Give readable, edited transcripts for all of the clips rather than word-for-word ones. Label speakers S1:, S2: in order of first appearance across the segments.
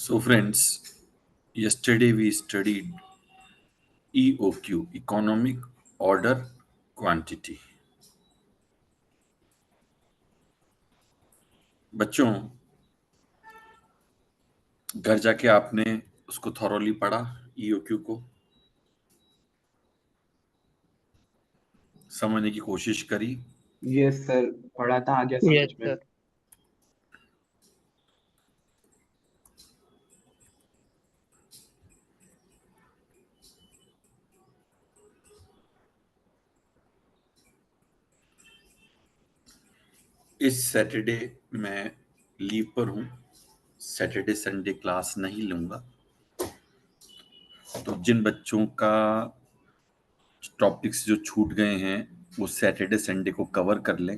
S1: So, friends, yesterday we studied EOQ, Economic Order Quantity. बच्चों, घर जाके आपने उसको थॉरोली पढ़ा, EOQ को समझने की कोशिश करी।
S2: यस सर, पढ़ा था, आ गया समझ
S3: यस
S2: में।
S3: सर।
S1: इस सैटरडे मैं लीव पर हूँ, सैटरडे संडे क्लास नहीं लूंगा। तो जिन बच्चों का टॉपिक्स जो छूट गए हैं वो सैटरडे संडे को कवर कर लें।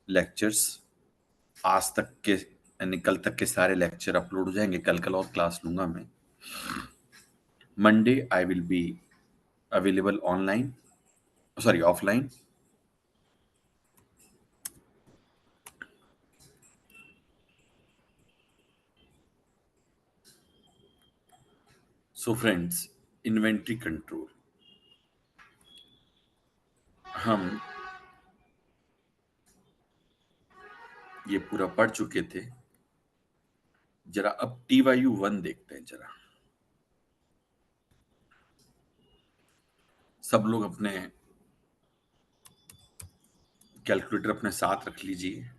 S1: लेक्चर्स आज तक के यानी कल तक के सारे लेक्चर अपलोड हो जाएंगे। कल और क्लास लूंगा मैं। Monday I will be available online, sorry offline. So friends, inventory control हम ये पूरा पढ़ चुके थे। जरा अब TYU1 देखते हैं। जरा सब लोग अपने कैलकुलेटर अपने साथ रख लीजिए।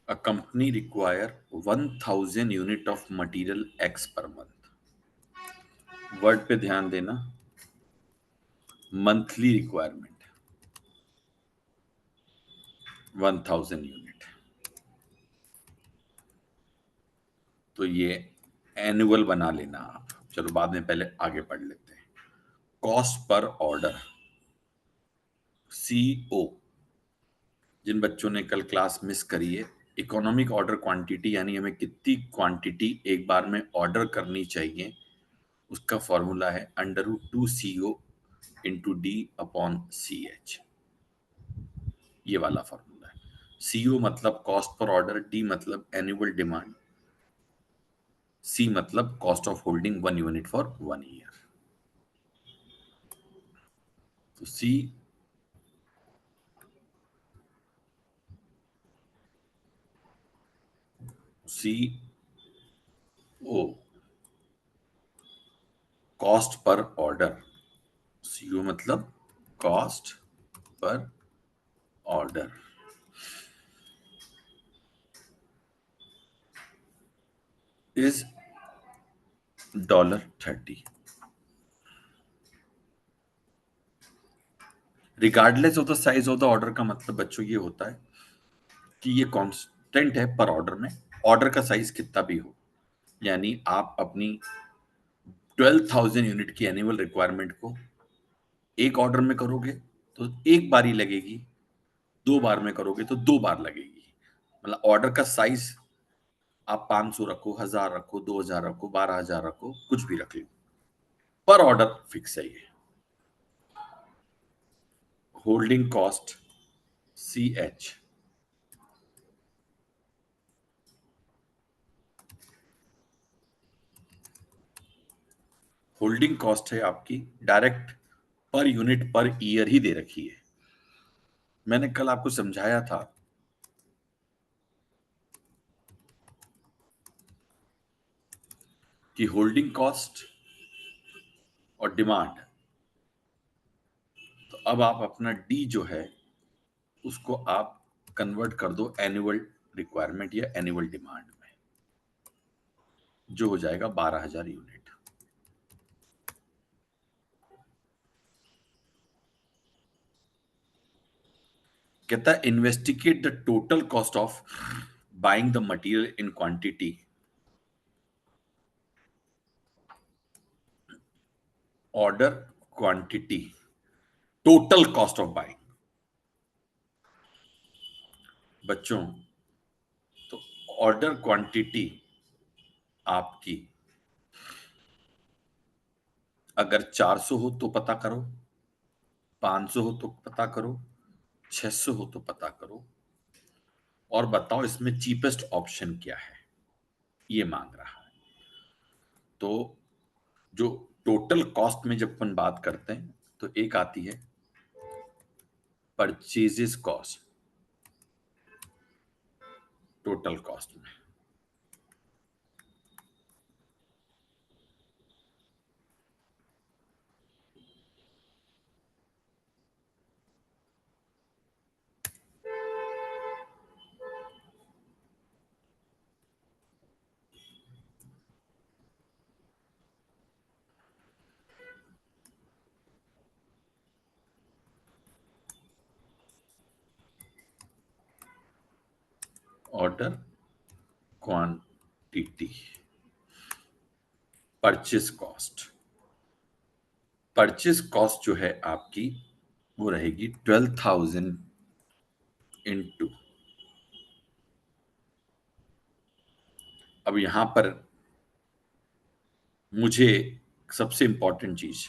S1: A company require 1000 unit of material X per month. Word पे ध्यान देना, मंथली रिक्वायरमेंट 1000 यूनिट। तो ये एनुअल बना लेना आप। चलो बाद में पहले आगे पढ़ लेते हैं। Cost per order, CO। जिन बच्चों ने कल क्लास मिस करी है, इकोनॉमिक ऑर्डर क्वांटिटी यानी हमें कितनी क्वांटिटी एक बार में ऑर्डर करनी चाहिए, उसका फॉर्मूला है √2CO × D/CH। ये वाला फॉर्मूला है। CO मतलब कॉस्ट पर ऑर्डर, D मतलब एनुअल डिमांड, C मतलब cost of holding 1 unit for 1 year. तो CO cost per order, CO मतलब cost per order is $30। Regardless of the size of the order का मतलब बच्चों ये होता है कि ये कांस्टेंट है पर ऑर्डर में, ऑर्डर का साइज कितना भी हो। यानी आप अपनी 12,000 यूनिट की एनुअल रिक्वायरमेंट को एक ऑर्डर में करोगे तो एक बार ही लगेगी, 2 बार में करोगे तो 2 बार लगेगी। मतलब ऑर्डर का साइज आप 500 रखो, 1000 रखो, 2000 रखो, 12,000 रखो, कुछ भी रख लो, पर ऑर्डर फिक्स है ये। Holding cost CH, holding cost है आपकी डायरेक्ट पर यूनिट पर ईयर ही दे रखी है। मैंने कल आपको समझाया था कि होल्डिंग कॉस्ट और डिमांड, तो अब आप अपना D जो है उसको आप कन्वर्ट कर दो एनुअल रिक्वायरमेंट या एनुअल डिमांड में, जो हो जाएगा 12,000 यूनिट। कहता है investigate the total cost of buying the material in quantity, order quantity, total cost of buying. बच्चों, तो ऑर्डर क्वांटिटी आपकी अगर 400 हो तो पता करो, 500 हो तो पता करो, 600 हो तो पता करो, और बताओ इसमें चीपेस्ट ऑप्शन क्या है, ये मांग रहा है। तो जो टोटल कॉस्ट में जब अपन बात करते हैं तो एक आती है परचेजेस कॉस्ट, टोटल कॉस्ट में। Order quantity, purchase cost. Purchase cost जो है आपकी वो रहेगी 12,000 इंटू, अब यहां पर मुझे सबसे इंपॉर्टेंट चीज,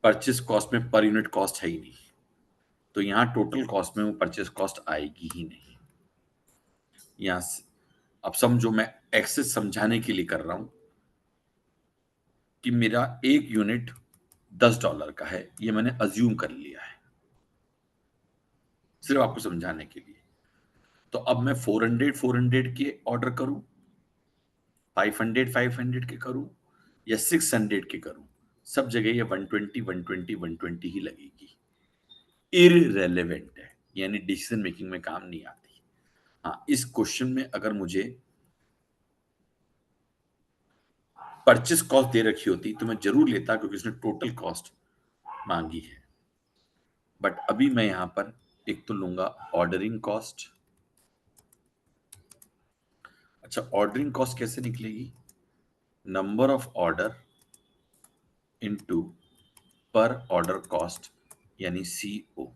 S1: परचेस कॉस्ट में पर यूनिट कॉस्ट है ही नहीं, तो यहां टोटल कॉस्ट में वो परचेस कॉस्ट आएगी ही नहीं। यहां अब समझो, मैं एक्सेस समझाने के लिए कर रहा हूं कि मेरा एक यूनिट $10 का है, ये मैंने अज्यूम कर लिया है सिर्फ आपको समझाने के लिए। तो अब मैं 400 के ऑर्डर करूं, 500 के करूं, या 600 के करूं, सब जगह ये 120 ही लगेगी। इररेलेवेंट है, यानी डिसीजन मेकिंग में काम नहीं आती। हाँ, इस क्वेश्चन में अगर मुझे परचेस कॉस्ट दे रखी होती तो मैं जरूर लेता, क्योंकि उसने टोटल कॉस्ट मांगी है। बट अभी मैं यहां पर एक तो लूंगा ऑर्डरिंग कॉस्ट। अच्छा, ऑर्डरिंग कॉस्ट कैसे निकलेगी? नंबर ऑफ ऑर्डर इनटू पर ऑर्डर कॉस्ट, यानी CO।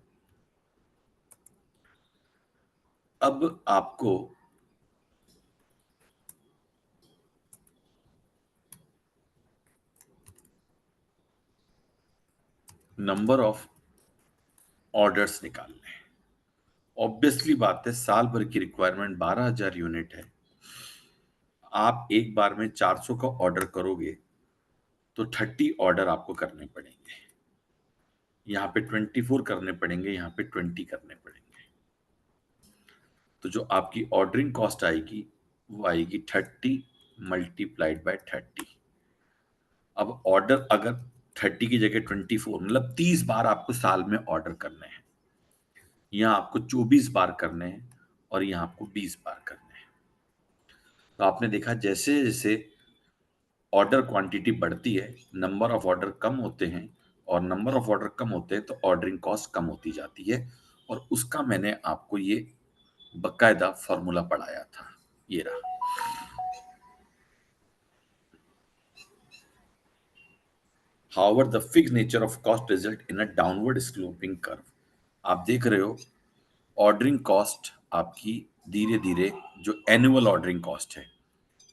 S1: अब आपको नंबर ऑफ ऑर्डर्स निकालने हैं। ऑब्वियसली बात है, साल भर की रिक्वायरमेंट 12,000 यूनिट है। आप एक बार में 400 का ऑर्डर करोगे तो 30 ऑर्डर आपको करने पड़ेंगे, यहाँ पे 24 करने पड़ेंगे, यहाँ पे 20 करने पड़ेंगे। तो जो आपकी ऑर्डरिंग कॉस्ट आएगी वो आएगी 30 मल्टीप्लाइड बाय 30। अब ऑर्डर अगर 30 की जगह 24, मतलब 30 बार आपको साल में ऑर्डर करने हैं, यहाँ आपको 24 बार करने हैं, और यहाँ आपको 20 बार करने हैं। तो आपने देखा जैसे जैसे ऑर्डर क्वांटिटी बढ़ती है, नंबर ऑफ ऑर्डर कम होते हैं, और नंबर ऑफ ऑर्डर कम होते हैं तो ऑर्डरिंग कॉस्ट कम होती जाती है। और उसका मैंने आपको ये बकायदा फॉर्मूला पढ़ाया था, ये रहा। However, the fixed nature of cost result in a downward sloping curve। आप देख रहे हो ऑर्डरिंग कॉस्ट आपकी धीरे धीरे, जो एनुअल ऑर्डरिंग कॉस्ट है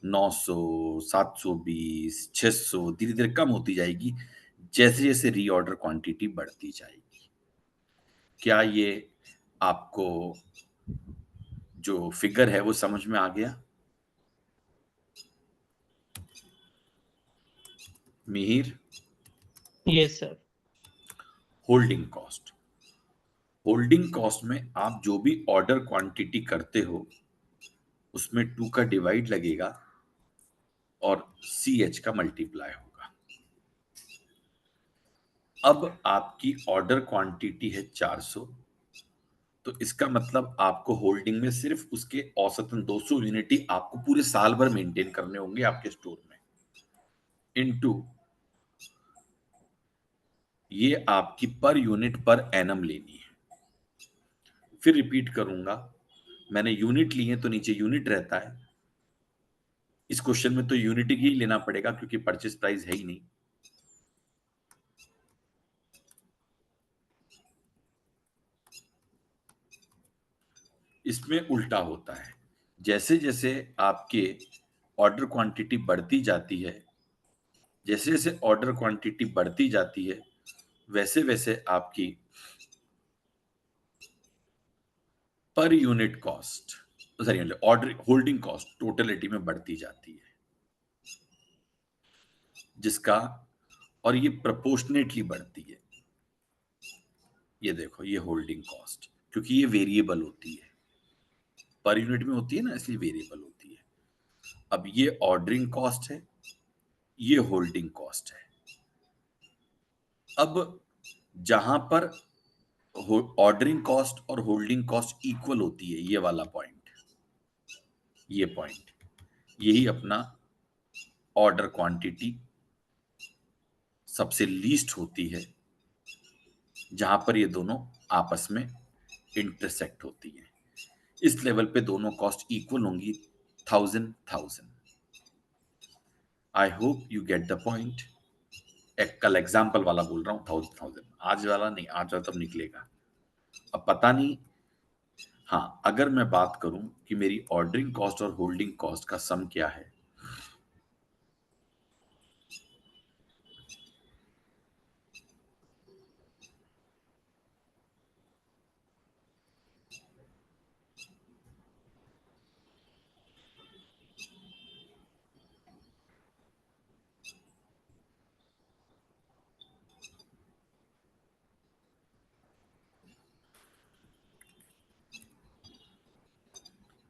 S1: 900, 720, 600, धीरे धीरे कम होती जाएगी जैसे जैसे रीऑर्डर क्वांटिटी बढ़ती जाएगी। क्या ये आपको जो फिगर है वो समझ में आ गया? Mihir?
S3: Yes sir.
S1: Holding cost, holding cost में आप जो भी ऑर्डर क्वांटिटी करते हो उसमें 2 का डिवाइड लगेगा और CH का मल्टीप्लाई होगा। अब आपकी ऑर्डर क्वांटिटी है 400, तो इसका मतलब आपको होल्डिंग में सिर्फ उसके औसतन 200 यूनिट ही आपको पूरे साल भर मेंटेन करने होंगे आपके स्टोर में, इनटू ये आपकी पर यूनिट पर एनम लेनी है। फिर रिपीट करूंगा, मैंने यूनिट ली है तो नीचे यूनिट रहता है। इस क्वेश्चन में तो यूनिट ही लेना पड़ेगा क्योंकि परचेस प्राइस है ही नहीं। इसमें उल्टा होता है, जैसे जैसे आपके ऑर्डर क्वांटिटी बढ़ती जाती है, जैसे जैसे ऑर्डर क्वांटिटी बढ़ती जाती है वैसे वैसे आपकी per unit cost, sorry order holding cost totality में बढ़ती जाती है, जिसका और ये प्रोपोर्शनेटली बढ़ती है। ये देखो, ये होल्डिंग कॉस्ट, क्योंकि ये वेरिएबल होती है, पर यूनिट में होती है ना, इसलिए वेरिएबल होती है। अब ये ऑर्डरिंग कॉस्ट है, ये होल्डिंग कॉस्ट है। अब जहां पर ऑर्डरिंग कॉस्ट और होल्डिंग कॉस्ट इक्वल होती है, ये वाला पॉइंट, ये पॉइंट, यही अपना ऑर्डर क्वांटिटी सबसे लीस्ट होती है, जहां पर ये दोनों आपस में इंटरसेक्ट होती है। इस लेवल पे दोनों कॉस्ट इक्वल होंगी, 1000। I hope you get the point. एक कल एग्जाम्पल वाला बोल रहा हूँ, 1000, आज वाला नहीं, आज वाला तब निकलेगा। अब पता नहीं, हाँ, अगर मैं बात करूं कि मेरी ऑर्डरिंग कॉस्ट और होल्डिंग कॉस्ट का सम क्या है,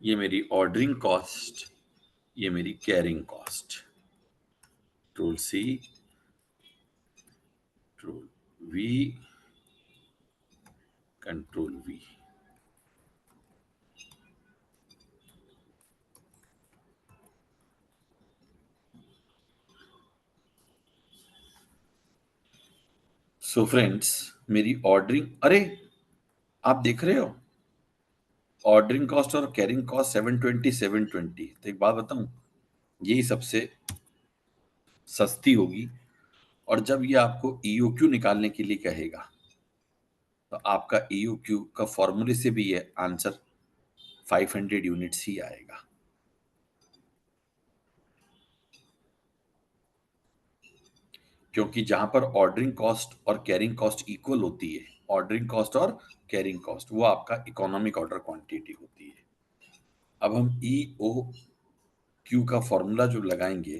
S1: ये मेरी ऑर्डरिंग कॉस्ट, ये मेरी carrying cost, control C, control V, control V. So friends, मेरी ऑर्डरिंग, अरे आप देख रहे हो ऑर्डरिंग कॉस्ट और कैरिंग कॉस्ट 720। तो एक बात बताऊं, यही सबसे सस्ती होगी। और जब ये आपको ईओक्यू निकालने के लिए कहेगा, तो आपका ईओक्यू का फॉर्मूले से भी ये आंसर 500 यूनिट्स ही आएगा। क्योंकि जहां पर ऑर्डरिंग कॉस्ट और कैरिंग कॉस्ट इक्वल होती है, ऑर्डरिंग कॉस्ट और कैरिंग कॉस्ट, वो आपका इकोनॉमिक ऑर्डर क्वांटिटी होती है। अब हम ईओ क्यू का फॉर्मूला जो लगाएंगे,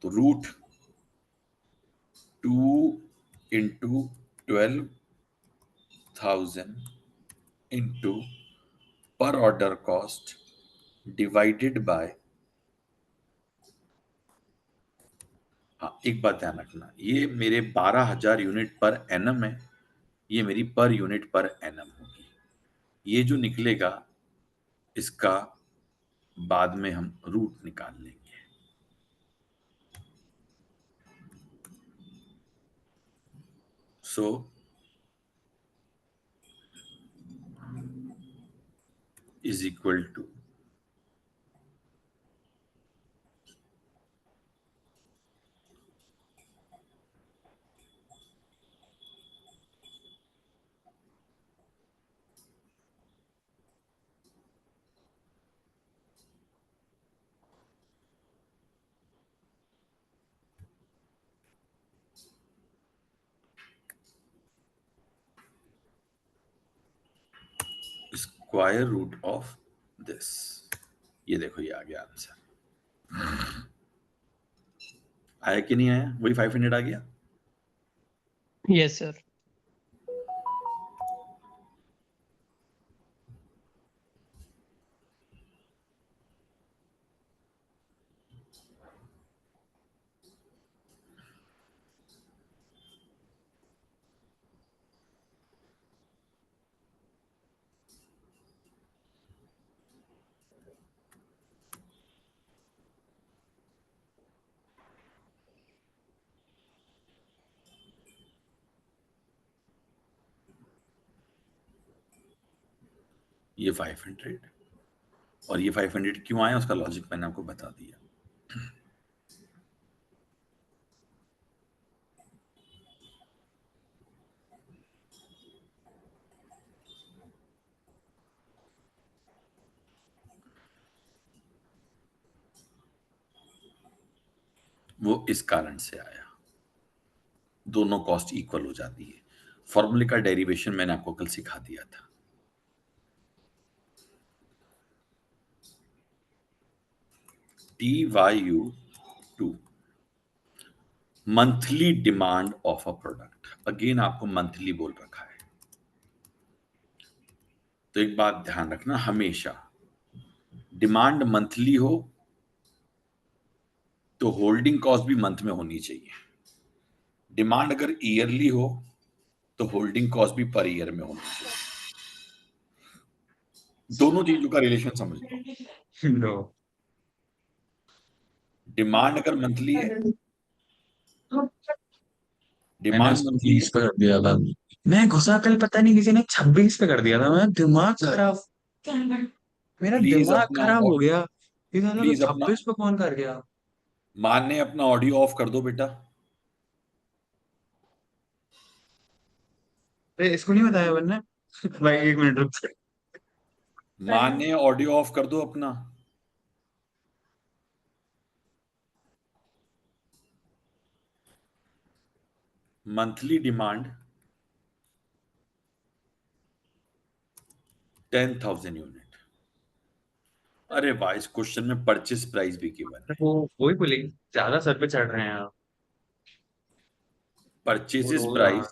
S1: तो √2 × 12,000 इंटू पर ऑर्डर कॉस्ट डिवाइडेड बाय, हाँ एक बात ध्यान रखना, ये मेरे 12,000 यूनिट पर एनम है, ये मेरी पर यूनिट पर एनम होगी। ये जो निकलेगा, इसका बाद में हम रूट निकाल लेंगे। So is equal to, square root of this. ये देखो, ये आ गया आंसर। आया कि नहीं आया? वही 500 आ गया।
S3: Yes, sir.
S1: ये 500 और ये 500 क्यों आया, उसका लॉजिक मैंने आपको बता दिया। वो इस कारण से आया, दोनों कॉस्ट इक्वल हो जाती है। फॉर्मूले का डेरिवेशन मैंने आपको कल सिखा दिया था। TYU2 monthly demand of a product, again आपको मंथली बोल रखा है, तो एक बात ध्यान रखना, हमेशा डिमांड मंथली हो तो होल्डिंग कॉस्ट भी मंथ में होनी चाहिए। डिमांड अगर ईयरली हो तो होल्डिंग कॉस्ट भी पर ईयर में होनी चाहिए। दोनों चीजों का रिलेशन समझ लो।
S4: नो,
S1: डिमांड अगर मंथली है,
S4: मैंने
S1: डिमांड
S4: उसको
S1: मंथली
S4: 20
S1: है,
S4: पे कर दिया था। मैं घुसा कल, पता नहीं किसी ने 26 पे कर दिया था। मैं दिमाग खराब, मेरा
S1: प्लीज
S4: दिमाग
S1: अपना
S4: खराब हो गया। ये साला तो
S1: प्लीज अपना
S4: 26 पे कौन कर गया?
S1: मान्य अपना ऑडियो ऑफ कर दो बेटा।
S4: अरे इसको नहीं बताया मैंने। भाई 1 मिनट रुक।
S1: मान्य ऑडियो ऑफ कर दो अपना। Monthly demand 10,000 unit. अरे वाह, इस क्वेश्चन में परचेस प्राइस भी गिवन है।
S4: वो वही बोलेगी, ज्यादा सर पे चढ़ रहे हैं आप। वो
S1: परचेसेस
S4: रोज
S1: प्राइस,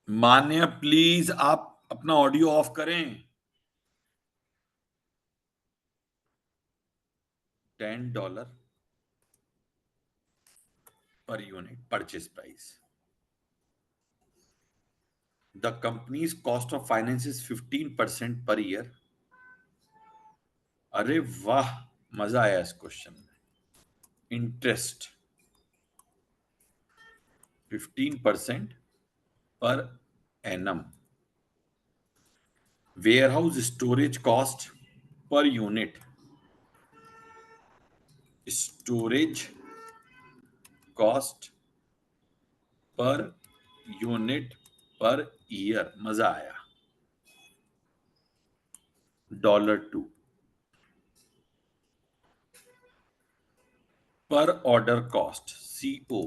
S1: मान्य प्लीज आप अपना ऑडियो ऑफ करें। $10 per unit purchase price. The company's cost of finance is 15% per year. अरे वाह, मजा आया इस क्वेश्चन में। Interest 15% per annum. Warehouse storage cost per unit, storage cost per unit per year, मजा आया। $2 per order cost, CO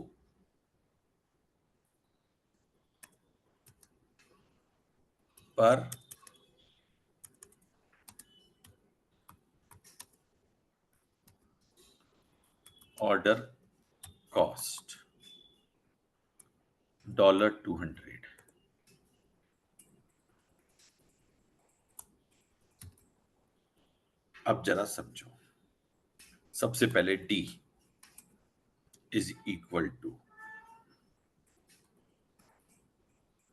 S1: per order cost $200। अब जरा समझो, सबसे पहले D is equal to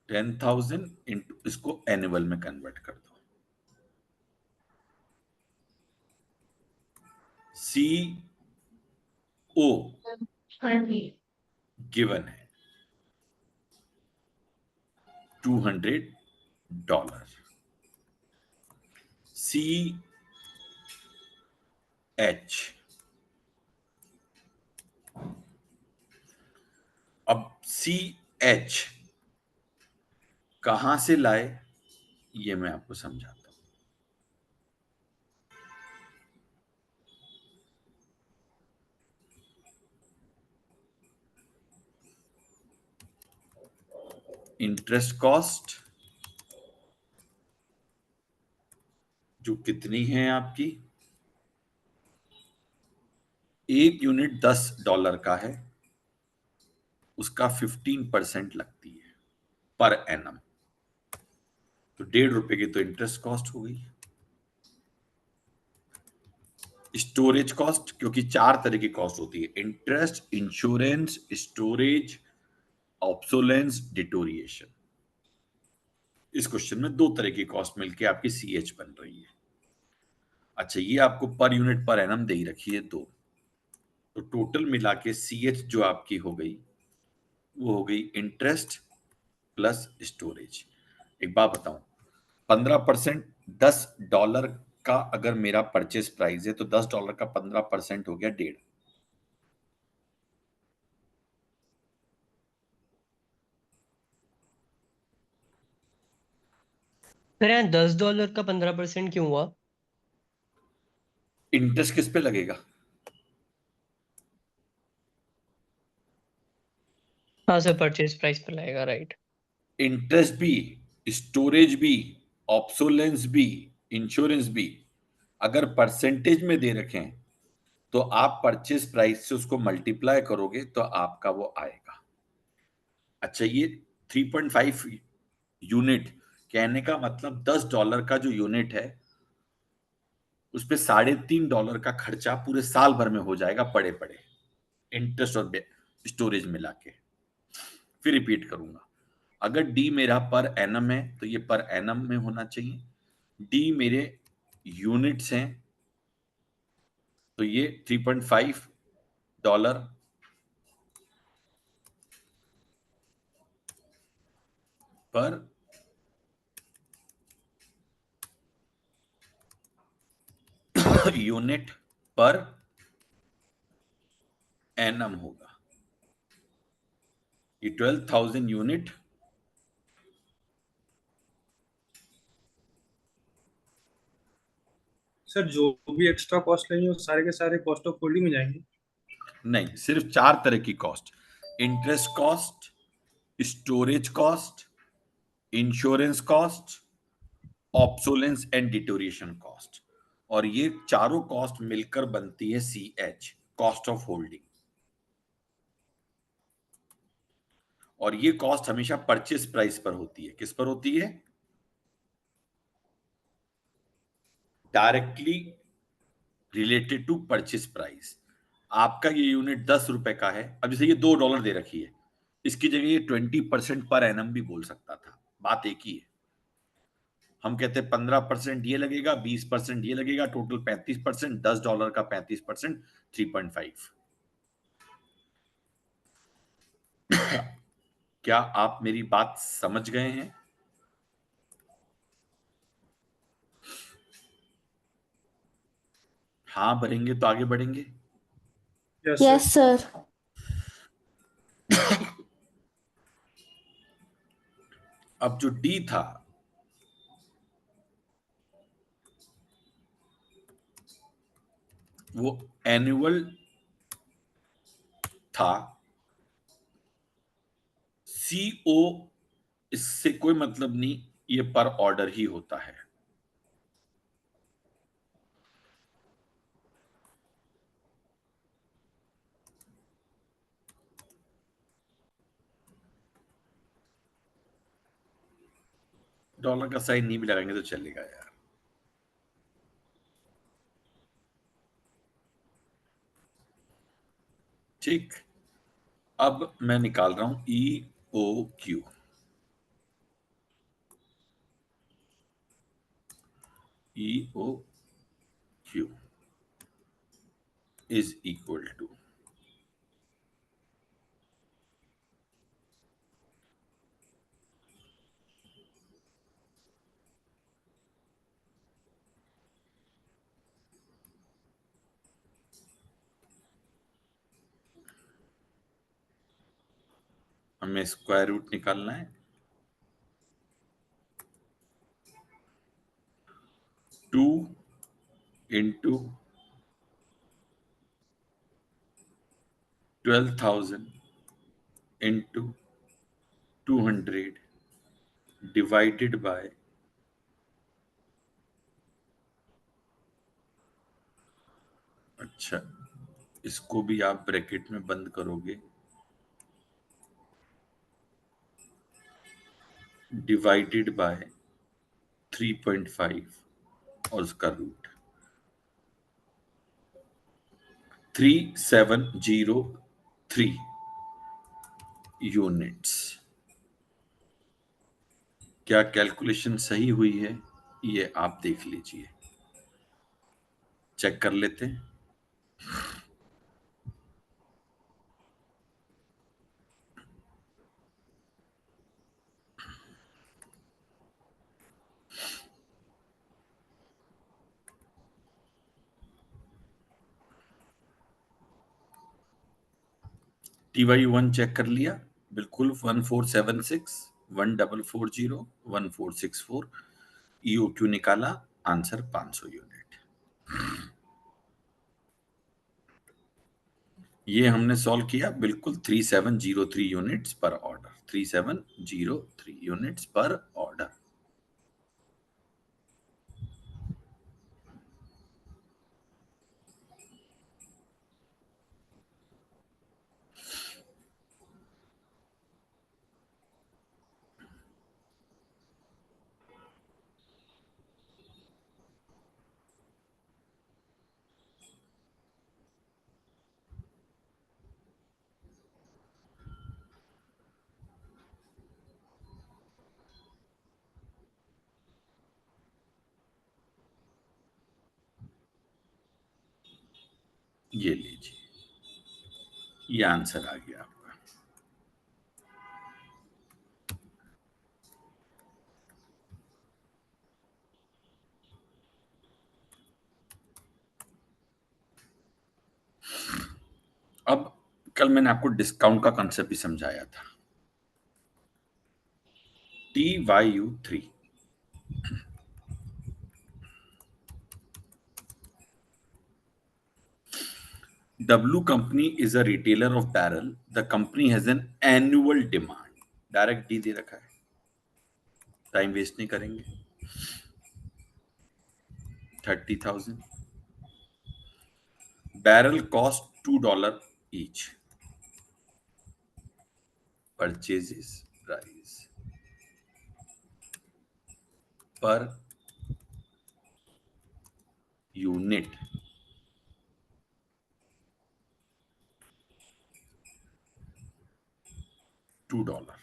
S1: 10,000 into, इसको एनुअल में कन्वर्ट कर दो। CO गिवन है $200। CH, अब CH कहां से लाए ये मैं आपको समझाता हूं। इंटरेस्ट कॉस्ट जो कितनी है आपकी, एक यूनिट $10 का है, उसका 15% लगती है पर एनम, तो ₹1.5 की तो इंटरेस्ट कॉस्ट हो गई। स्टोरेज कॉस्ट, क्योंकि 4 तरह की कॉस्ट होती है, interest, insurance, storage, obsolescence, deterioration. इस क्वेश्चन में 2 तरह की कॉस्ट मिलके आपकी CH बन रही है। अच्छा, ये आपको पर यूनिट पर एनम दे ही रखी है 2, तो टोटल मिला के CH जो आपकी हो गई वो हो गई इंटरेस्ट प्लस स्टोरेज। एक बात बताऊं, 15% $10 का अगर मेरा परचेस प्राइस है तो $10 का 15% हो गया 1.5।
S3: सर यहाँ $10 का 15% क्यों हुआ?
S1: इंटरेस्ट किस पे लगेगा?
S3: हाँ सर, परचेज प्राइस पे लगेगा, राइट।
S1: इंटरेस्ट भी, स्टोरेज भी, ऑब्सोलेंस भी, इंश्योरेंस भी अगर परसेंटेज में दे रखें तो आप परचेज प्राइस से उसको मल्टीप्लाई करोगे तो आपका वो आएगा। अच्छा, ये 3.5 यूनिट, कहने का मतलब $10 का जो यूनिट है उस पे $3.5 का खर्चा पूरे साल भर में हो जाएगा, पड़े पड़े इंटरेस्ट और स्टोरेज मिला के। फिर रिपीट करूंगा, अगर डी मेरा पर एनम है तो ये पर एनम में होना चाहिए। डी मेरे यूनिट्स हैं तो ये $3.5 पर यूनिट पर एनम होगा। ये 12,000 यूनिट
S5: सर जो भी एक्स्ट्रा कॉस्ट लेंगे वो सारे के सारे कॉस्ट ऑफ होल्डिंग में जाएंगे?
S1: नहीं, सिर्फ 4 तरह की cost: interest cost, storage cost, insurance cost, obsolescence and deterioration cost. और ये चारों कॉस्ट मिलकर बनती है CH, कॉस्ट ऑफ होल्डिंग। और ये कॉस्ट हमेशा परचेस प्राइस पर होती है। किस पर होती है? Directly related to purchase price. आपका ये यूनिट ₹10 का है, अब जैसे ये $2 दे रखी है, इसकी जगह ये 20% पर एनम भी बोल सकता था, बात एक ही है। हम कहते हैं 15% ये लगेगा, 20% ये लगेगा, टोटल 35%, $10 का 35%, 3.5। क्या आप मेरी बात समझ गए हैं? हाँ भरेंगे तो आगे बढ़ेंगे।
S5: Yes sir.
S6: सर।
S1: अब जो डी था वो एनुअल था। CO इससे कोई मतलब नहीं, ये पर ऑर्डर ही होता है। डॉलर का साइन नहीं भी लगाएंगे तो चलेगा यार। ठीक, अब मैं निकाल रहा हूं EOQ। EOQ is equal to हमें स्क्वायर रूट निकालना है। 2 इंटू 12,000 इंटू 200 डिवाइडेड बाय अच्छा, इसको भी आप ब्रैकेट में बंद करोगे, डिवाइडेड बाय 3.5 और उसका रूट 3703 यूनिट्स। क्या कैलकुलेशन सही हुई है? ये आप देख लीजिए, चेक कर लेते हैं। TY1 चेक कर लिया, बिल्कुल 1476, 1440, 1464। EOQ निकाला, आंसर 500 यूनिट। ये हमने सॉल्व किया बिल्कुल 3703 यूनिट्स पर ऑर्डर, 3703 यूनिट्स पर ऑर्डर। ये लीजिए, ये आंसर आ गया आपका। अब कल मैंने आपको डिस्काउंट का कंसेप्ट भी समझाया था। TYU3 W company is a retailer of barrel. The company has an annual demand. Direct D दे रखा है, टाइम वेस्ट नहीं करेंगे। 30,000 barrel cost $2 each. Purchases price per unit $2.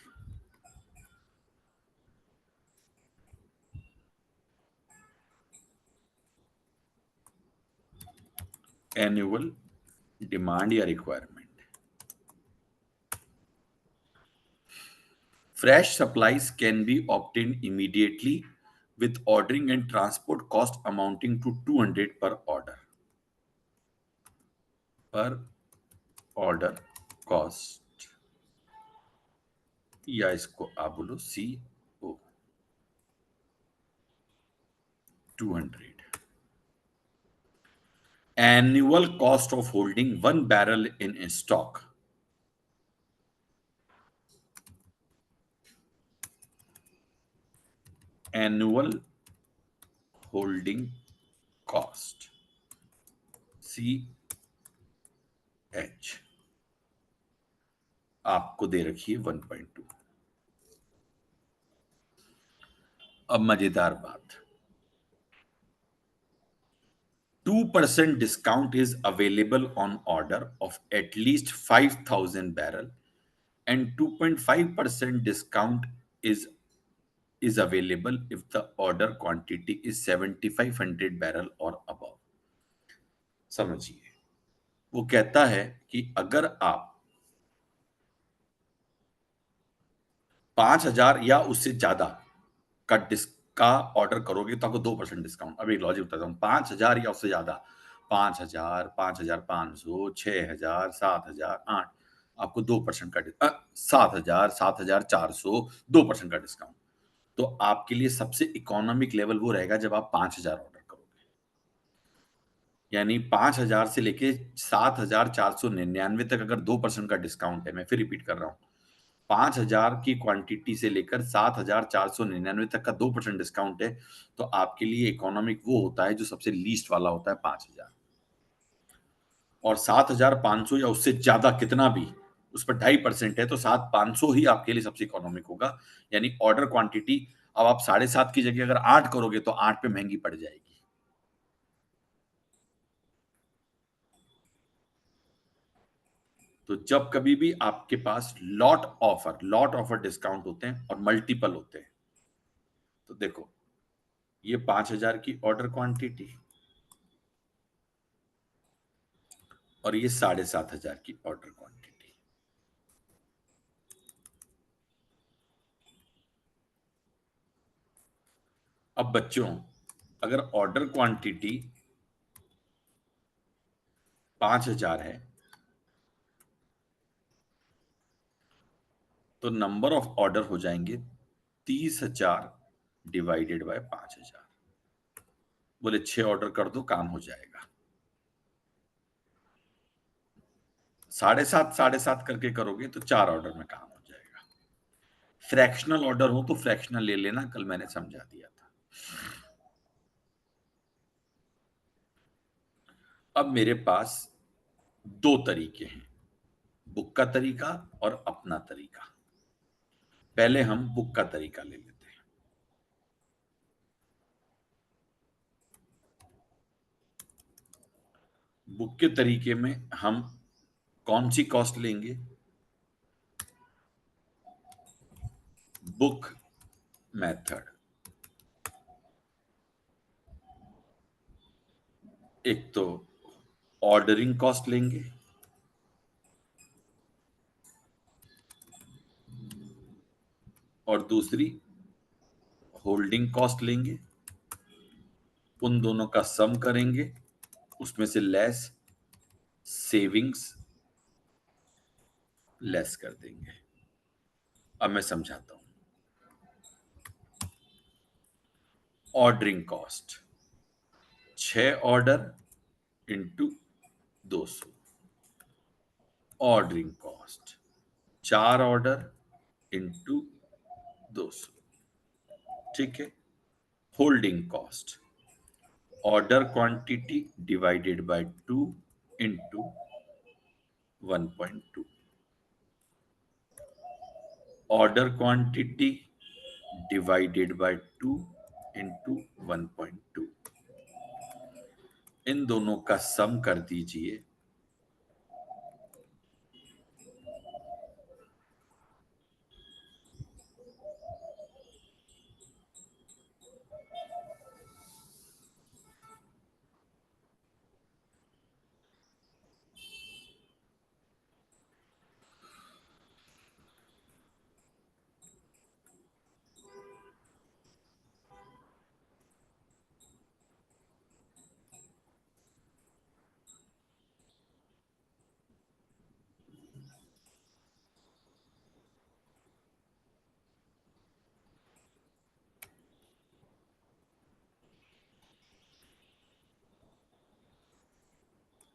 S1: Annual demand या requirement. Fresh supplies can be obtained immediately with ordering and transport cost amounting to 200 per order. Per order cost या इसको आप बोलो CO 200. Annual cost of holding one barrel in stock. Annual holding cost CH आपको दे रखी है 1.2। अब मजेदार बात, 2% discount is available on order of at least 5,000 barrel and 2.5% discount is available if the order quantity is 7,500 barrel or above. समझिए, वो कहता है कि अगर आप 5,000 या उससे ज्यादा का ऑर्डर करोगे तो आपको 2% डिस्काउंट। अब एक लॉजिक बताता हूँ, 5,000 या उससे ज्यादा, 5,000, 5,500, 6,000, 7,000, 8, आपको 2% का 7,000, 7,400, 2% का डिस्काउंट। तो आपके लिए सबसे इकोनॉमिक लेवल वो रहेगा जब आप 5,000 ऑर्डर करोगे, यानी 5,000 से लेके 7,499 तक अगर 2% का डिस्काउंट है, मैं फिर रिपीट कर रहा हूँ, 5,000 की क्वांटिटी से लेकर 7,499 तक का 2% डिस्काउंट है, तो आपके लिए इकोनॉमिक वो होता है जो सबसे लीस्ट वाला होता है 5,000। और 7,500 या उससे ज्यादा कितना भी, उस पर 2.5% है, तो 7,500 ही आपके लिए सबसे इकोनॉमिक होगा। यानी ऑर्डर क्वांटिटी अब आप 7.5 की जगह अगर 8 करोगे तो 8 पे महंगी पड़ जाएगी। तो जब कभी भी आपके पास लॉट ऑफर डिस्काउंट होते हैं और मल्टीपल होते हैं, तो देखो ये 5,000 की ऑर्डर क्वांटिटी और ये 7,500 की ऑर्डर क्वांटिटी। अब बच्चों, अगर ऑर्डर क्वांटिटी 5,000 है तो नंबर ऑफ ऑर्डर हो जाएंगे 30,000 डिवाइडेड बाय 5,000। बोले 6 ऑर्डर कर दो, काम हो जाएगा। साढ़े सात करके करोगे तो 4 ऑर्डर में काम हो जाएगा। फ्रैक्शनल ऑर्डर हो तो फ्रैक्शनल ले लेना, कल मैंने समझा दिया था। अब मेरे पास 2 तरीके हैं, बुक का तरीका और अपना तरीका। पहले हम बुक का तरीका ले लेते हैं। बुक के तरीके में हम कौन सी कॉस्ट लेंगे? Book method. एक तो ऑर्डरिंग कॉस्ट लेंगे और दूसरी होल्डिंग कॉस्ट लेंगे। उन दोनों का सम करेंगे, उसमें से लेस सेविंग्स लेस कर देंगे। अब मैं समझाता हूं। Ordering cost 6 order into 200। Ordering cost 4 order into 200। ठीक है। Holding cost order quantity divided by 2 into 1.2। Order quantity divided by 2 into 1.2। इन दोनों का सम कर दीजिए।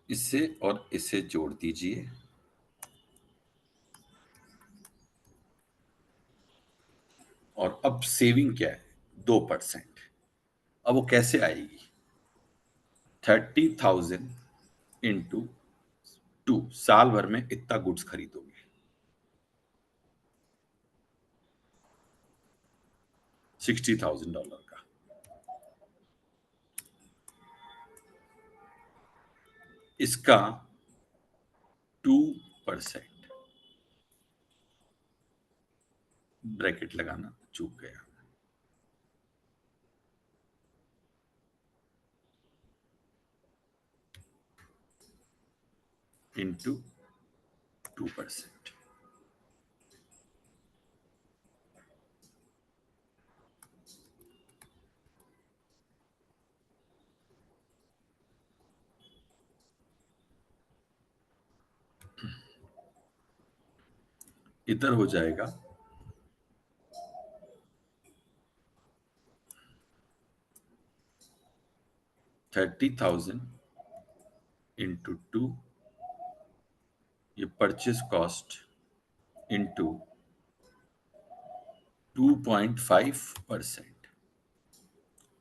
S1: इसे और इसे जोड़ दीजिए। और अब सेविंग क्या है? 2%। अब वो कैसे आएगी? 30,000 इंटू 2। साल भर में इतना गुड्स खरीदोगे। $60,000 का। इसका 2% ब्रैकेट लगाना चूक गया। इंटू 2%। इधर हो जाएगा 30,000 इंटू 2। ये परचेज कॉस्ट इंटू 2.5%।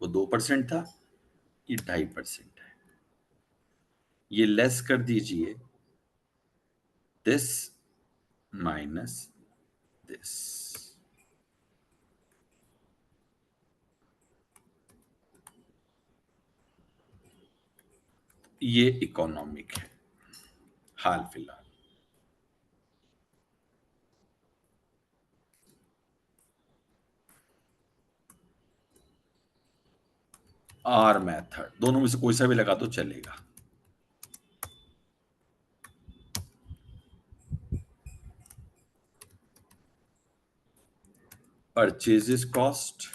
S1: वो 2% था, ये 2.5% है। ये लेस कर दीजिए दिस माइनस दिस। ये इकोनॉमिक है हाल फिलहाल। आर मेथड, दोनों में से कोई सा भी लगा दो चलेगा। Purchases cost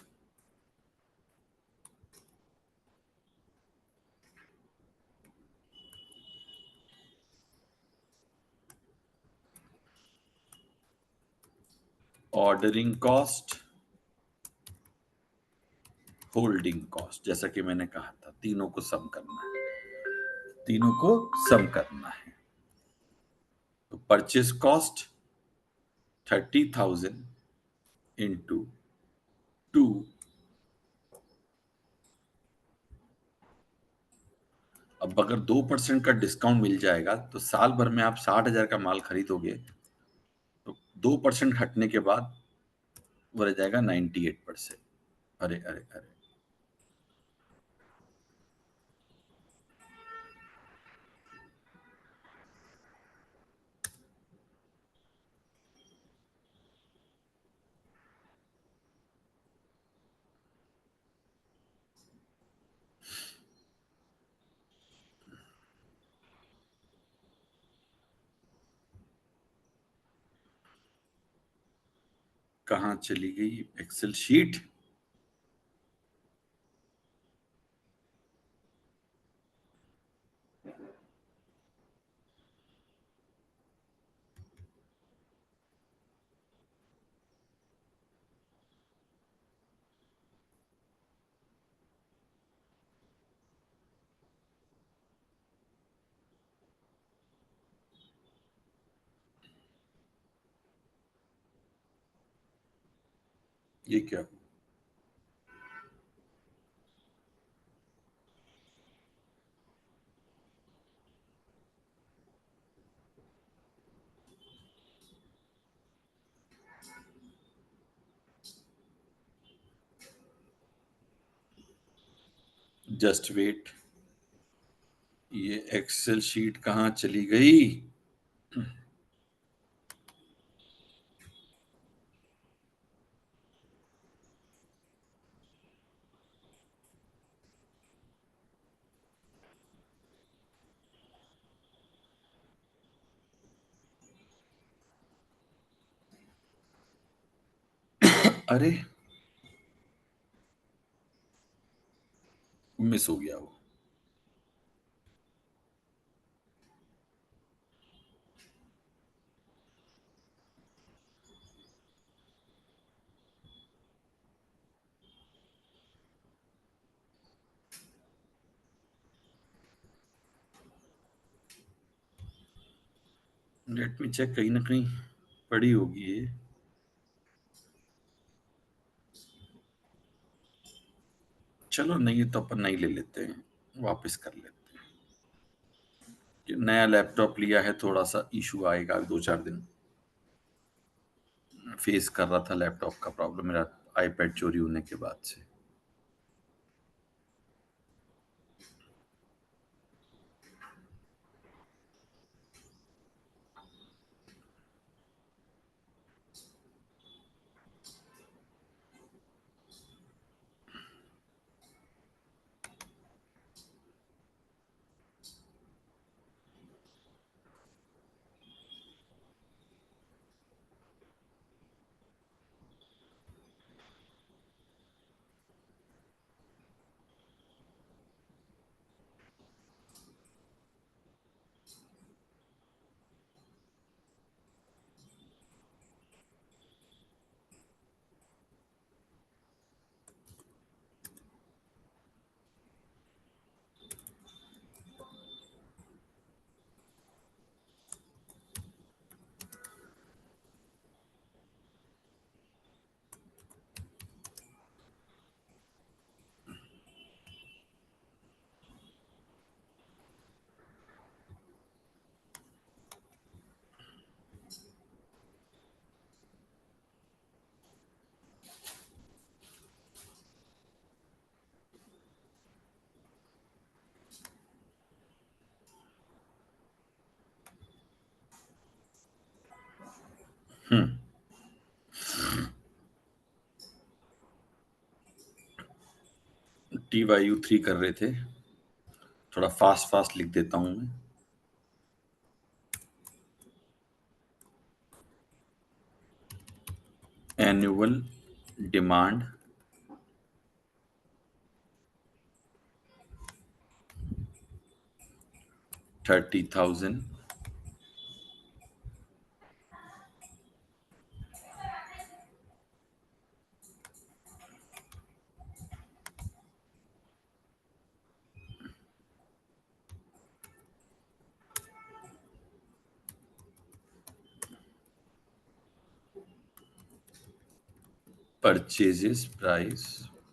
S1: ordering cost holding cost. जैसा कि मैंने कहा था, तीनों को सम करना है, तीनों को सम करना है। तो परचेज कॉस्ट 30,000 इंटू 2, अब अगर 2% का डिस्काउंट मिल जाएगा तो साल भर में आप 60,000 का माल खरीदोगे तो 2% हटने के बाद वो रह जाएगा 98%। अरे अरे अरे, कहाँ चली गई एक्सेल शीट? ये क्या? जस्ट वेट, ये एक्सेल शीट कहाँ चली गई? अरे मिस हो गया वो। लेट मी चेक, कहीं ना कहीं पड़ी होगी ये। चलो नहीं, तो अपन नहीं ले लेते हैं, वापस कर लेते हैं। कि नया लैपटॉप लिया है, थोड़ा सा इशू आएगा 2-4 दिन। फेस कर रहा था लैपटॉप का प्रॉब्लम मेरा आईपैड चोरी होने के बाद से। TYU3 कर रहे थे, थोड़ा फास्ट फास्ट लिख देता हूं मैं। Annual demand 30,000, purchases price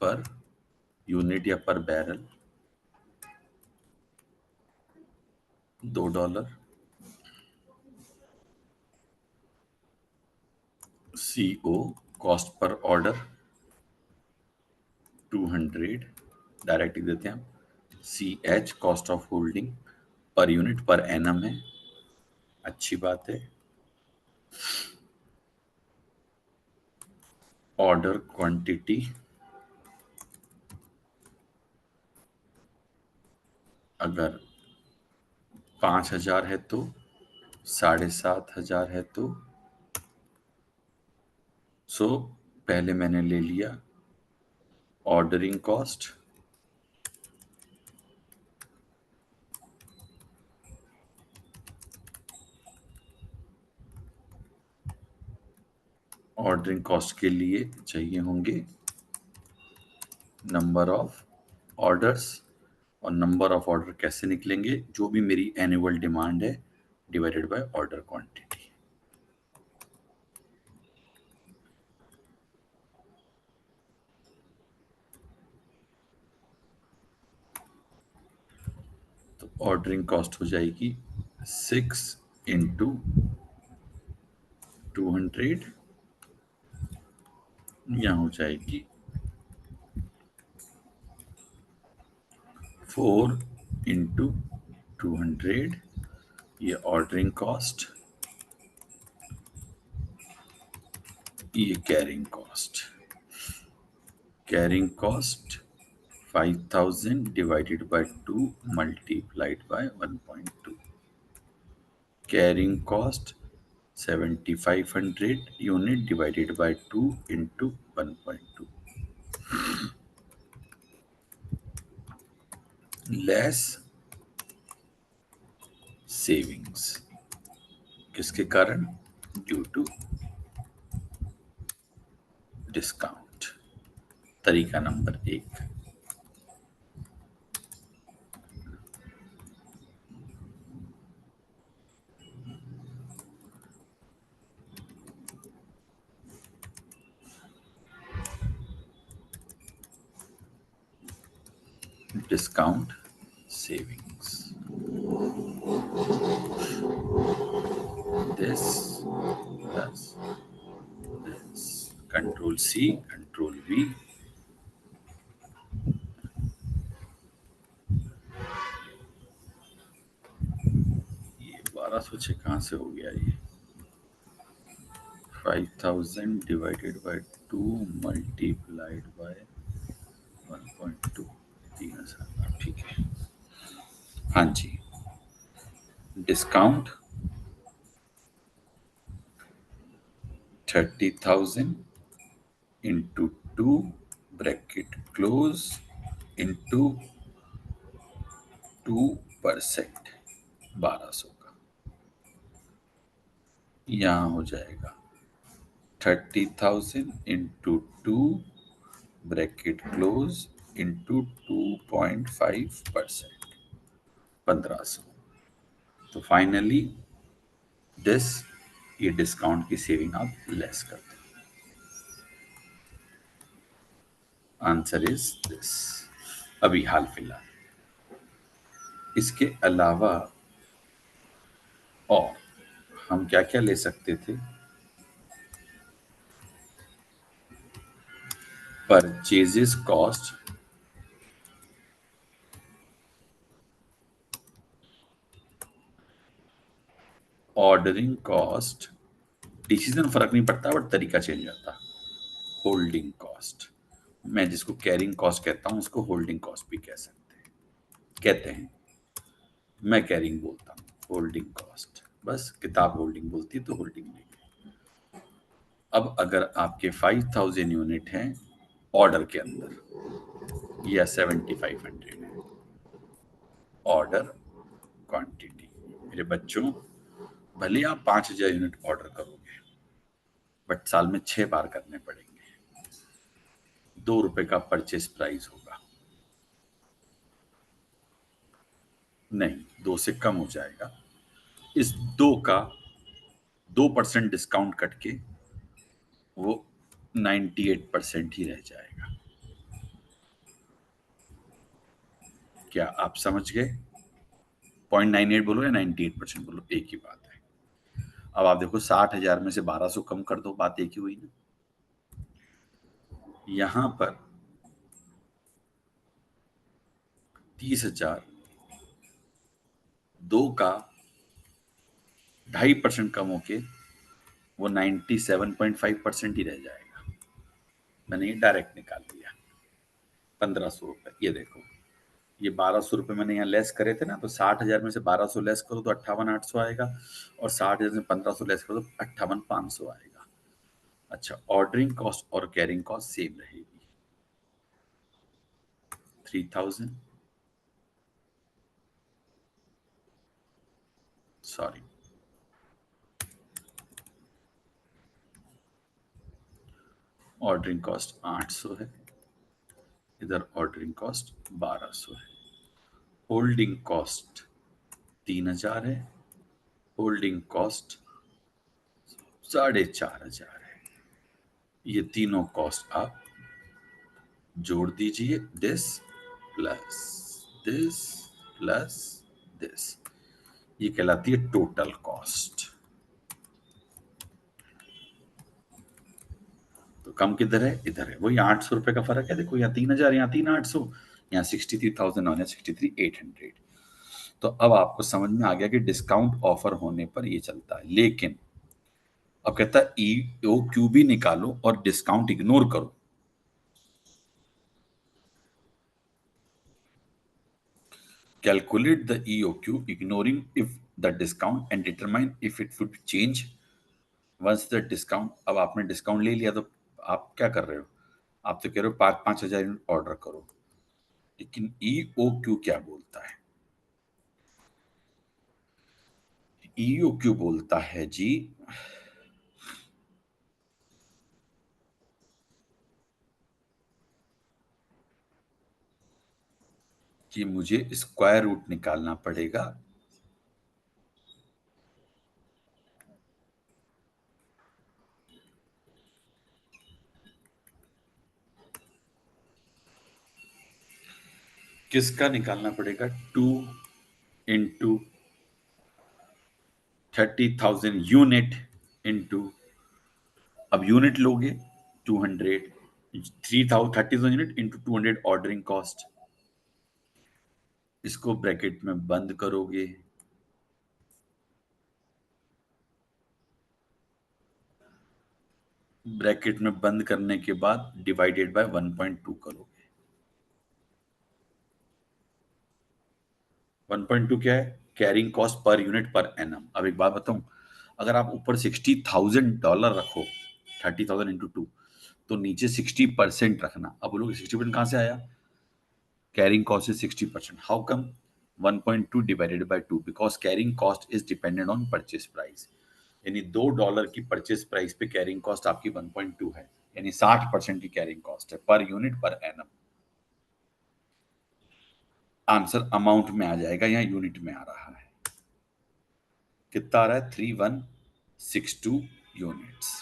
S1: per unit या per barrel $2, CO cost per order 200, direct ही देते हैं हम। CH cost of holding per unit per annum है, अच्छी बात है। ऑर्डर क्वांटिटी अगर 5000 है तो 7500 है तो पहले मैंने ले लिया ऑर्डरिंग कॉस्ट, ऑर्डरिंग कॉस्ट के लिए चाहिए होंगे नंबर ऑफ ऑर्डर्स, और नंबर ऑफ ऑर्डर कैसे निकलेंगे, जो भी मेरी एनुअल डिमांड है डिवाइडेड बाय ऑर्डर क्वांटिटी। तो ऑर्डरिंग कॉस्ट हो जाएगी 6 इंटू 200, यहाँ हो जाएगी 4 इंटू 200, ये ऑर्डरिंग कॉस्ट, ये carrying cost. Carrying cost 5000 divided by 2 multiplied by 1.2। Carrying cost 7500 unit divided by 2 into 1.2 less savings, किसके कारण, ड्यू टू डिस्काउंट। तरीका number 1। Discount savings, this plus this, control C control V, ये 1200 कहाँ से हो गया, ये 5000 डिवाइडेड बाय 2 मल्टीप्लाइड बाय 1.2, 3000, ठीक है। हाँ जी, discount 30,000 into 2 bracket close into 2%, 1200 का, यहाँ हो जाएगा 30,000 इंटू 2 ब्रैकेट क्लोज इंटू 2.5%, 1500। तो फाइनली दिस, ये डिस्काउंट की सेविंग आप लेस करते हैं। आंसर इज दिस, अभी हाल फिलहाल। इसके अलावा और हम क्या क्या ले सकते थे, purchases cost ordering cost, decision फर्क नहीं पड़ता बट तरीका चेंज आता। होल्डिंग कॉस्ट, मैं जिसको कैरिंग कॉस्ट कहता हूं उसको होल्डिंग कॉस्ट भी कहते हैं, मैं कैरिंग बोलता हूं, होल्डिंग कॉस्ट, बस किताब होल्डिंग बोलती है तो होल्डिंग नहीं। अब अगर आपके 5000 यूनिट हैं ऑर्डर के अंदर या 7500 है ऑर्डर क्वांटिटी, मेरे बच्चों भले आप 5000 यूनिट ऑर्डर करोगे बट साल में 6 बार करने पड़ेंगे, ₹2 का परचेस प्राइस होगा, नहीं 2 से कम हो जाएगा। इस 2 का 2% डिस्काउंट कट के वो 98% ही रह जाएगा। क्या आप समझ गए? 0.98 बोलो या 98% बोलो, एक ही बात है। अब आप देखो 60,000 में से 1200 कम कर दो, बात एक ही हुई ना। यहां पर 30,000 2 का 2.5% कम होके वो 97.5% ही रह जाएगा। मैंने ये डायरेक्ट निकाल लिया। 1500 रुपए, ये देखो, ये 1200 रुपए मैंने यहाँ लेस करे थे ना, तो 60,000 में से 1200 लेस करो तो 58,800 आएगा, और 60,000 में 1500 लेस करो तो 58,500 आएगा। अच्छा, ऑर्डरिंग कॉस्ट और कैरिंग कॉस्ट सेम रहेगी, 3000, सॉरी, ऑर्डरिंग कॉस्ट 800 है, इधर ऑर्डरिंग कॉस्ट 1200 है, होल्डिंग कॉस्ट 3000 है, होल्डिंग कॉस्ट 4,500 है। ये तीनों कॉस्ट आप जोड़ दीजिए, this plus this plus this, ये कहलाती है टोटल कॉस्ट। तो कम किधर है? इधर है। वही 800 रुपए का फर्क है। देखो, यहाँ 3000, यहाँ 3,800, यहाँ 63,000 और 63,800। तो अब आपको समझ में आ गया कि डिस्काउंट ऑफर होने पर ये चलता है। लेकिन अब कहता है EOQ भी निकालो और डिस्काउंट इग्नोर करो। Calculate the EOQ ignoring if the discount and determine if it would change once the discount। अब आपने डिस्काउंट ले लिया तो आप क्या कर रहे हो? आप तो कह रहे हो 5,000 यूनिट ऑर्डर करो, लेकिन EOQ क्या बोलता है? EOQ बोलता है जी, कि मुझे स्क्वायर रूट निकालना पड़ेगा किसका निकालना पड़ेगा? 2 इंटू 30,000 यूनिट इंटू, अब यूनिट लोगे 200, 30,000 यूनिट इंटू 200 ऑर्डरिंग कॉस्ट, इसको ब्रैकेट में बंद करोगे, ब्रैकेट में बंद करने के बाद डिवाइडेड बाय 1.2 करोगे। 1.2 क्या है? Carrying cost per unit per annum. अब एक बात बताऊं, अगर आप ऊपर $60,000 रखो, 30,000 इंटू 2, तो नीचे 60% रखना। अब बोलोगे 60% कहां से आया? Carrying cost is 60%। How come? 1.2 divided by 2, because carrying cost is dependent on purchase price. यानी $2 की परचेज प्राइस पे कैरिंग कॉस्ट आपकी 1.2 है, यानी 60% की कैरिंग कॉस्ट है पर unit per annum. Answer amount में आ जाएगा, यहाँ यूनिट में आ रहा है। कितना आ रहा है? 3162 यूनिट्स।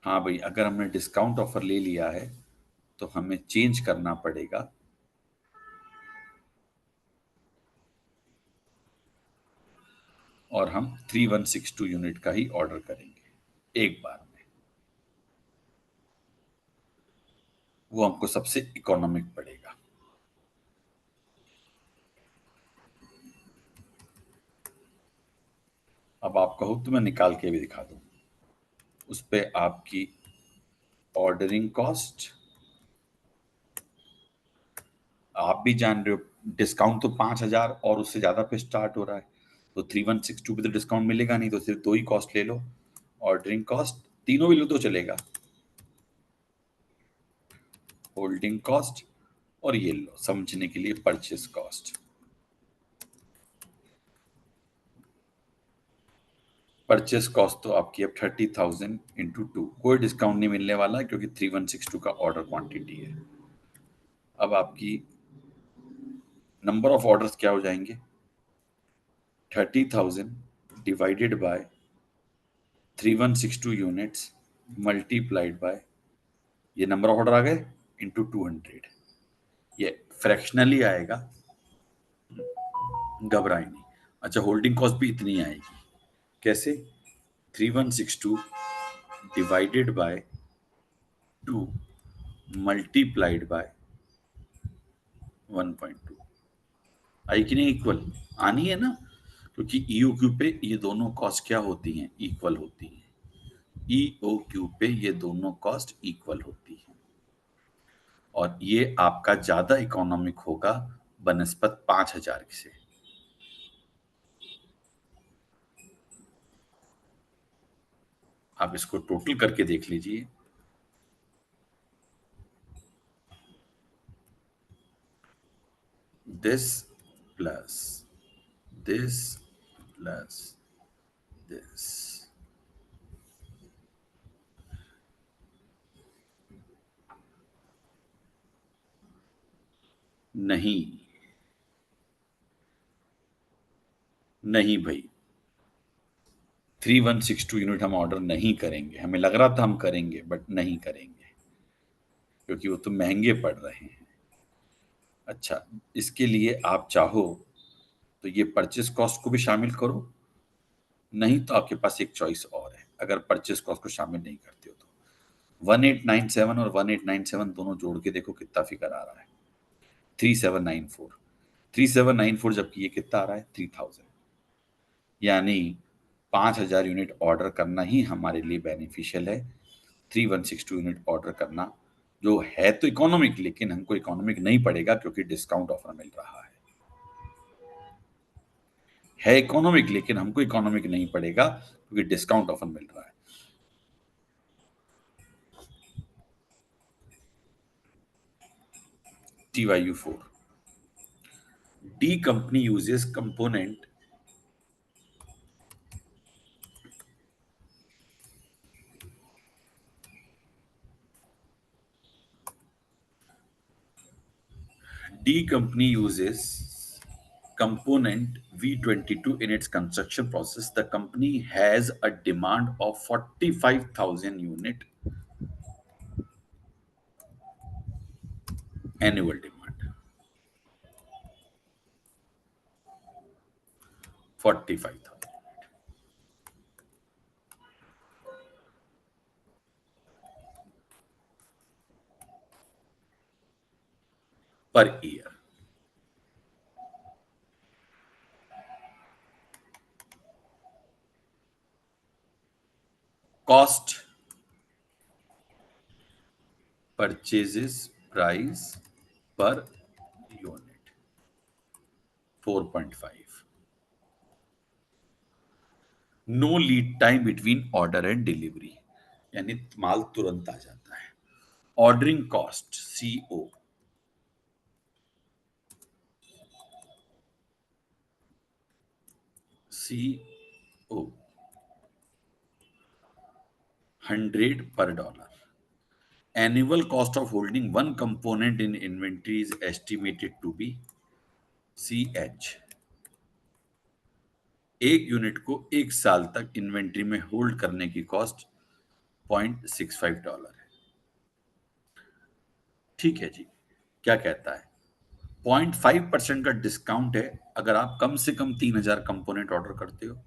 S1: हाँ भाई, अगर हमने डिस्काउंट ऑफर ले लिया है तो हमें चेंज करना पड़ेगा और हम 3162 यूनिट का ही ऑर्डर करेंगे एक बार में। वो हमको सबसे इकोनॉमिक पड़ेगा। अब आप कहो तो मैं निकाल के भी दिखा दूं। उस पे आपकी ऑर्डरिंग कॉस्ट, आप भी जान रहे हो डिस्काउंट तो 5,000 और उससे ज्यादा पे स्टार्ट हो रहा है, तो 3162 पे तो डिस्काउंट मिलेगा नहीं, तो सिर्फ 2 ही कॉस्ट ले लो। ऑर्डरिंग कॉस्ट तीनों भी लो तो चलेगा, होल्डिंग कॉस्ट, और ये लो समझने के लिए परचेस कॉस्ट। परचेस कॉस्ट तो आपकी अब 30,000 इंटू 2, कोई डिस्काउंट नहीं मिलने वाला क्योंकि 3162 का ऑर्डर क्वांटिटी है। अब आपकी नंबर ऑफ ऑर्डर्स क्या हो जाएंगे, 30,000 divided by 3162 units multiplied by, ये नंबर ऑफ ऑर्डर आ गए, इंटू 200। ये फ्रैक्शनली आएगा, घबराए नहीं। अच्छा, होल्डिंग कॉस्ट भी इतनी आएगी, कैसे, 3162 डिवाइडेड बाय 2 मल्टीप्लाइड बाय 1.2, आई कि नहीं, इक्वल आनी है ना, क्योंकि ईओक्यू पे ये दोनों कॉस्ट क्या होती हैं, इक्वल होती हैं। ईओक्यू पे ये दोनों कॉस्ट इक्वल होती हैं, और ये आपका ज्यादा इकोनॉमिक होगा बनस्पत 5,000 से। आप इसको टोटल करके देख लीजिए, this plus this plus this, नहीं नहीं भाई, 3162 यूनिट हम ऑर्डर नहीं करेंगे, हमें लग रहा था हम करेंगे बट नहीं करेंगे, क्योंकि वो तो महंगे पड़ रहे हैं। अच्छा, इसके लिए आप चाहो तो ये परचेस कॉस्ट को भी शामिल करो, नहीं तो आपके पास एक चॉइस और है, अगर परचेस कॉस्ट को शामिल नहीं करते हो तो 1897 और 1897 दोनों जोड़ के देखो कितना फिगर आ रहा है, 3794। 3794 जबकि ये कितना आ रहा है, 3000, यानी 5,000 यूनिट ऑर्डर करना ही हमारे लिए बेनिफिशियल है। 3162 यूनिट ऑर्डर करना जो है तो इकोनॉमिक, लेकिन हमको इकोनॉमिक नहीं पड़ेगा क्योंकि डिस्काउंट ऑफर मिल रहा है इकोनॉमिक, लेकिन हमको इकोनॉमिक नहीं पड़ेगा क्योंकि डिस्काउंट ऑफर मिल रहा है। TYU4, D company uses component component V22 in its construction process. The company has a demand of 45,000 unit annual demand. 45,000 per year. Cost, purchases price per unit 4.5. No lead time between order and delivery, यानी माल तुरंत आ जाता है। Ordering cost CO, CO 100 per dollar. Annual cost of holding one component in inventory is estimated to be CH. एक unit को एक साल तक इन्वेंट्री में होल्ड करने की कॉस्ट $0.65 है। ठीक है जी, क्या कहता है, 0.5% का डिस्काउंट है अगर आप कम से कम 3,000 कंपोनेंट ऑर्डर करते हो,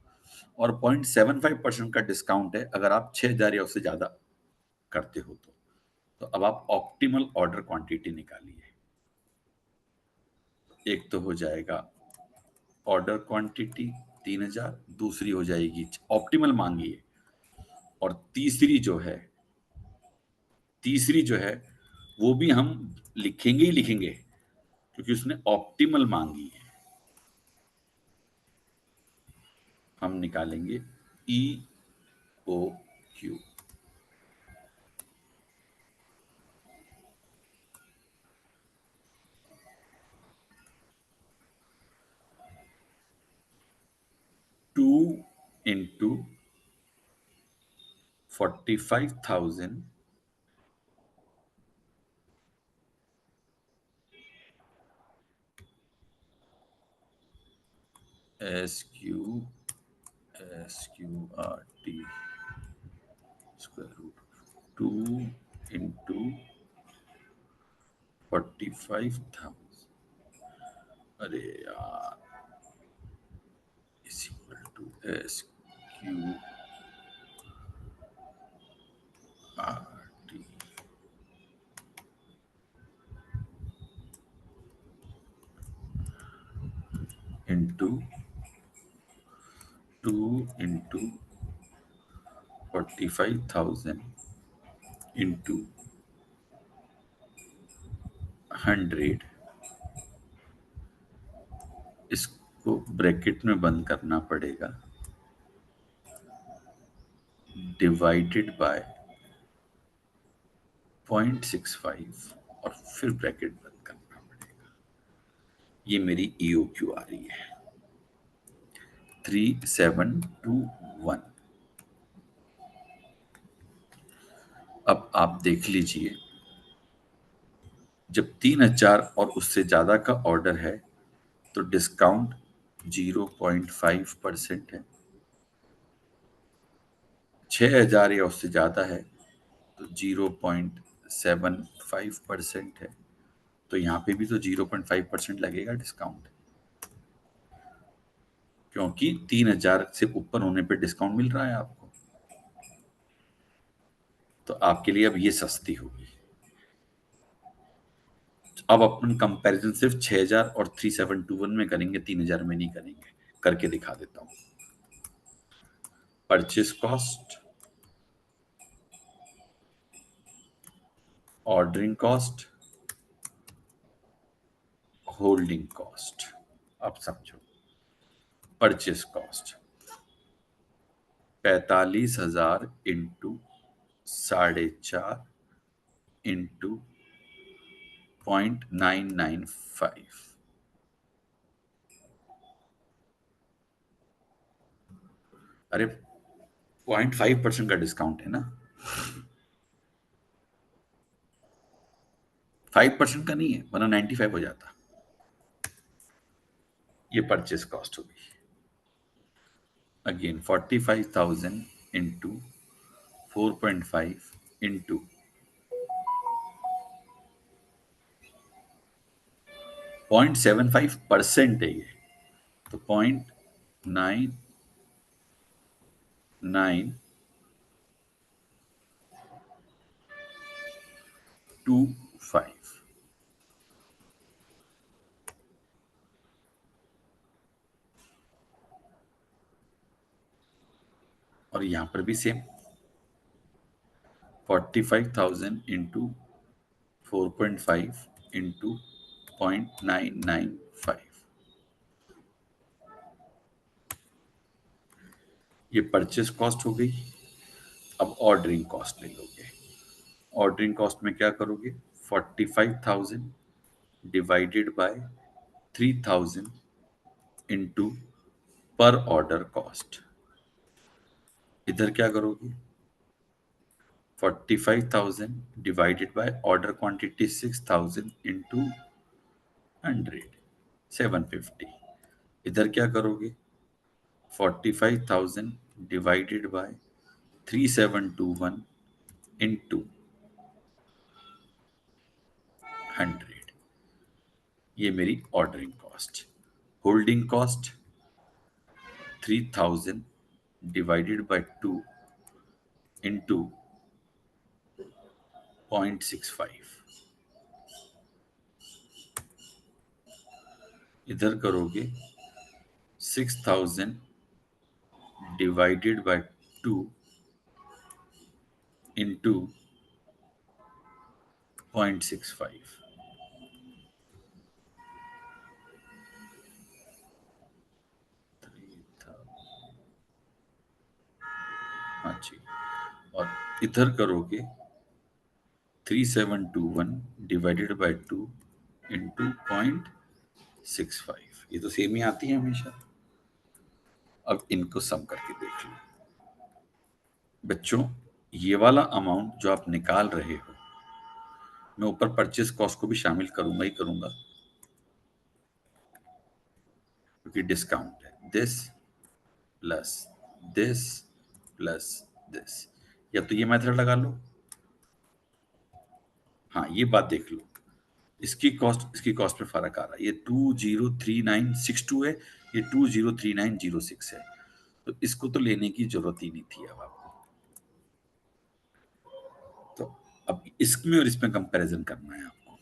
S1: और 0.75% का डिस्काउंट है अगर आप 6,000 या उससे ज्यादा करते हो। तो अब आप ऑप्टिमल ऑर्डर क्वांटिटी निकालिए। एक तो हो जाएगा ऑर्डर क्वांटिटी 3,000, दूसरी हो जाएगी ऑप्टिमल मांगिए, और तीसरी जो है वो भी हम लिखेंगे ही लिखेंगे क्योंकि उसने ऑप्टिमल मांगी है। हम निकालेंगे EOQ, two into 45,000 × SQRT square root 2 into 45,000. अरे यार, is equal to SQRT into 2 into 45,000 into 100. इसको ब्रैकेट में बंद करना पड़ेगा, डिवाइडेड बाय 0.65 और फिर ब्रैकेट बंद करना पड़ेगा। ये मेरी EOQ आ रही है 3721। अब आप देख लीजिए, जब 3000 और उससे ज्यादा का ऑर्डर है तो डिस्काउंट 0.5% है। 6000 या उससे ज्यादा है तो 0.75% है। तो यहाँ पे भी तो 0.5% लगेगा डिस्काउंट, क्योंकि 3000 से ऊपर होने पे डिस्काउंट मिल रहा है आपको। तो आपके लिए अब ये सस्ती होगी। अब अपन कंपैरिजन सिर्फ 6000 और 3721 में करेंगे, 3000 में नहीं करेंगे। करके दिखा देता हूं। Purchase cost, ordering cost, holding cost. अब समझो, परचेस कॉस्ट 45,000 इंटू 4.5 इंटू 0.995। अरे 0.5% का डिस्काउंट है ना, 5% का नहीं है, वरना 95 हो जाता। ये परचेस कॉस्ट होगी। अगेन 45,000 इंटू 4.5 इंटू 0.75% है ये, तो 0.9925। और यहां पर भी सेम 45,000 इंटू 4.5 इंटू 0.995। ये परचेस कॉस्ट हो गई। अब ऑर्डरिंग कॉस्ट ले लोगे। ऑर्डरिंग कॉस्ट में क्या करोगे, 45,000 डिवाइडेड बाय 3,000 इंटू पर ऑर्डर कॉस्ट। इधर क्या करोगे, 45,000 divided by order quantity 6,000 into 100, 750। इधर क्या करोगे, 45,000 डिवाइडेड बाय 3721 इंटू 100। ये मेरी ordering cost. Holding cost 3,000 divided by 2 into 0.65। इधर करोगे 6,000 डिवाइडेड बाय 2 इंटू 0.65। हाँ जी। और इधर करोगे 3721 डिवाइडेड बाय 2 इंटू 0.65। ये तो सेम ही आती है हमेशा। अब इनको सम करके देख लो बच्चों। ये वाला अमाउंट जो आप निकाल रहे हो, मैं ऊपर परचेस कॉस्ट को भी शामिल करूंगा ही करूंगा। क्योंकि डिस्काउंट है। This plus this plus this, या तो ये मेथड लगा लो। हाँ, ये बात देख लो, इसकी कॉस्ट में फर्क आ रहा है। ये 203962 है, ये 203906 है, तो इसको तो लेने की जरूरत ही नहीं थी अब आपको। तो अब इसमें और इसमें कंपैरिजन करना है आपको,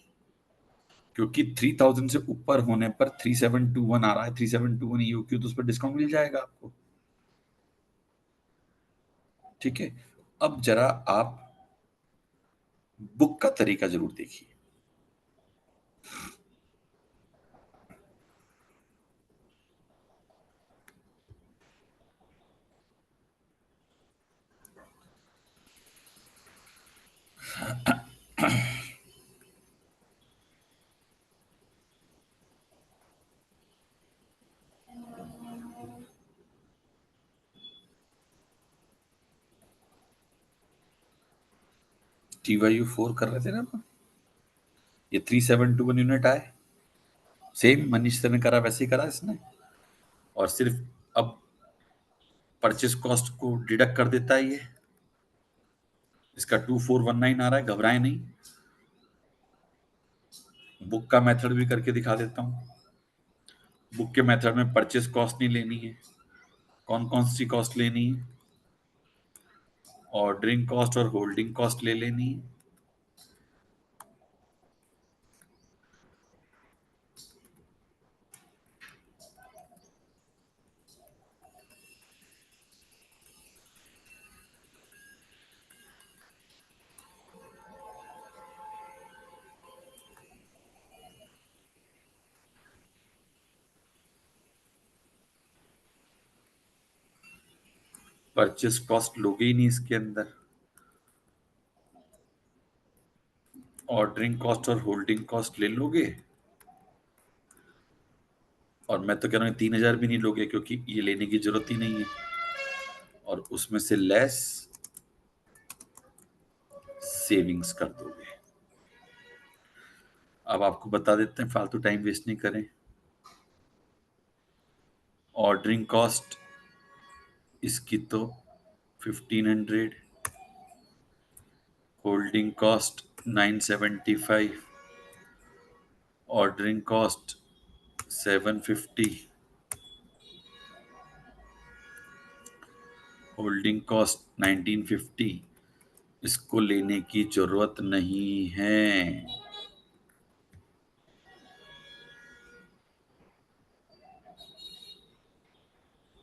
S1: क्योंकि 3000 से ऊपर होने पर 3721 आ रहा है, 3721 ईओक्यू, तो उस पर डिस्काउंट मिल जाएगा आपको। ठीक है, अब जरा आप बुक का तरीका जरूर देखिए। TYU4 कर रहे थे ना अपन, ये 3721 यूनिट आए, सेम मनीष सर ने करा वैसे ही करा इसने, और सिर्फ अब परचेस कॉस्ट को डिडक्ट कर देता है ये। इसका 2419 आ रहा है, घबराए नहीं। बुक का मेथड भी करके दिखा देता हूं। बुक के मेथड में परचेस कॉस्ट नहीं लेनी है। कौन कौन सी कॉस्ट लेनी है? ऑर्डरिंग कॉस्ट और होल्डिंग कॉस्ट ले लेनी है। परचेस कॉस्ट लोगे ही नहीं इसके अंदर, ऑर्डरिंग कॉस्ट और होल्डिंग कॉस्ट ले लोगे, और मैं तो कह रहा हूँ 3000 भी नहीं लोगे, क्योंकि ये लेने की जरूरत ही नहीं है, और उसमें से लेस सेविंग्स कर दोगे। अब आपको बता देते हैं, फालतू टाइम वेस्ट नहीं करें। ऑर्डरिंग कॉस्ट इसकी तो 1500, holding cost 975, ordering cost 750, holding cost 1950। इसको लेने की जरूरत नहीं है।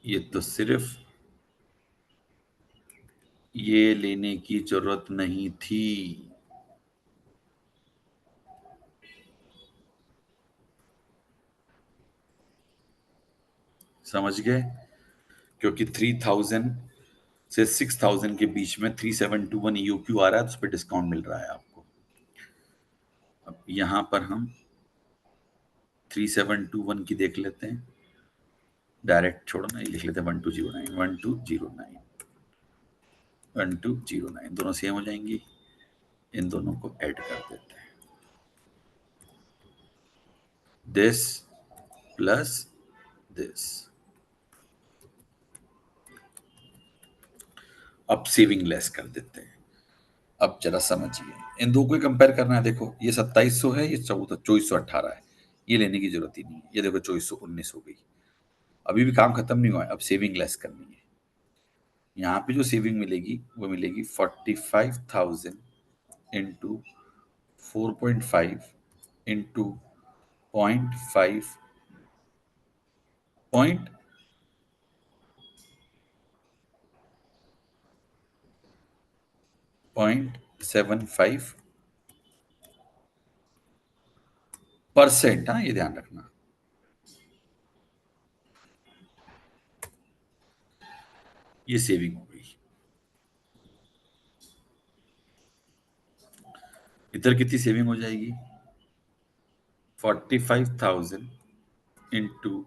S1: ये तो सिर्फ ये लेने की जरूरत नहीं थी। समझ गए? क्योंकि 3000 से 6000 के बीच में 3721 ईओक्यू आ रहा है, तो उस पर डिस्काउंट मिल रहा है आपको। अब यहां पर हम 3721 की देख लेते हैं, डायरेक्ट छोड़ो ना, ये लिख लेते हैं 1209 1209 1209, दोनों सेम हो जाएंगी। इन दोनों को ऐड कर देते हैं, दिस प्लस दिस। अब सेविंग लेस कर देते हैं। अब जरा समझिए, इन दो को कंपेयर करना है। देखो, ये 2700 है, ये 2418 है, ये लेने की जरूरत ही नहीं है। ये देखो 2419 हो गई, अभी भी काम खत्म नहीं हुआ है, अब सेविंग लेस करनी है। यहाँ पे जो सेविंग मिलेगी वो मिलेगी 45,000 इंटू 4.5 इंटू 0.5 पॉइंट 0.75%। हाँ, ये ध्यान रखना। ये सेविंग हो गई। इधर कितनी सेविंग हो जाएगी? 45,000 इंटू